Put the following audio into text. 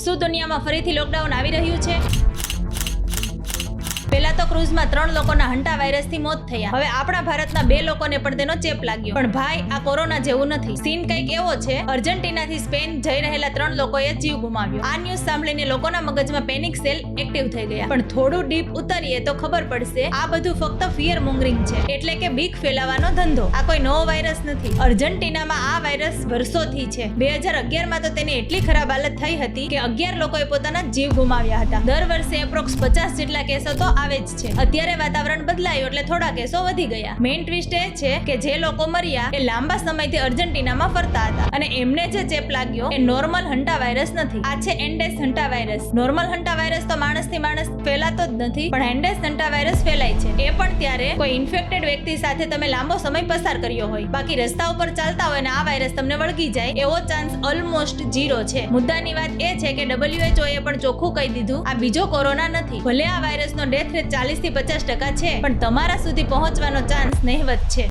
શું દુનિયામાં ફરીથી લોકડાઉન આવી રહ્યું છે? પહેલા તો ક્રુઝમાં 3 લોકોના હંટા વાયરસથી મોત થયા. હવે આપણા ભારતના 2 લોકોને પણ તેનો ચેપ લાગ્યો. પણ ભાઈ, આ કોરોના જેવું નથી. સીન કંઈક એવો છે, અર્જેન્ટિનાથી સ્પેન જઈ રહેલા 3 લોકોએ જીવ ગુમાવ્યો. આ ન્યૂઝ સાંભળીને લોકોના મગજમાં પેનિક સેલ એક્ટિવ થઈ ગયા. પણ થોડું ડીપ ઉતરીએ તો ખબર પડશે આ બધું ફક્ત ફિયર મોંગરિંગ છે, એટલે કે બીક ફેલાવવાનો ધંધો. આ કોઈ નવો વાયરસ નથી. અર્જેન્ટિનામાં આ વાયરસ વર્ષોથી છે. 2011માં તો તેની એટલી ખરાબ હાલત થઈ હતી કે 11 લોકોએ પોતાના જીવ ગુમાવ્યા હતા. દર વર્ષે એપ્રોક્સ 50 જેટલા કેસો તો આવે જ છે. અત્યારે વાતાવરણ બદલાયું એટલે થોડા કેસો વધી ગયા. મેઇન ટ્વિસ્ટ એ છે કે જે લોકો મર્યા એ લાંબા સમયથી અર્જેન્ટિનામાં ફરતા હતા અને એમને જે ચેપ લાગ્યો એ નોર્મલ હંટા વાયરસ નથી. આ છે એન્ડેસ હંટા વાયરસ. નોર્મલ હંટા વાયરસ તો માણસથી માણસ ફેલાતો જ નથી, પણ એન્ડેસ હંટા વાયરસ ફેલાય છે. એ પણ ત્યારે કોઈ ઇન્ફેક્ટેડ વ્યક્તિ સાથે તમે લાંબો સમય પસાર કર્યો હોય. બાકી રસ્તા ઉપર ચાલતા હોય ને આ વાયરસ તમને વળગી જાય એવો ચાન્સ ઓલમોસ્ટ 0 છે. મુદ્દાની વાત એ છે કે WHO એ પણ ચોખ્ખું કહી દીધું આ બીજો કોરોના નથી. ભલે આ વાયરસનો ડેથ રેટ 40 થી 50% છે, પણ તમારા સુધી પહોંચવાનો ચાન્સ નહિવત છે.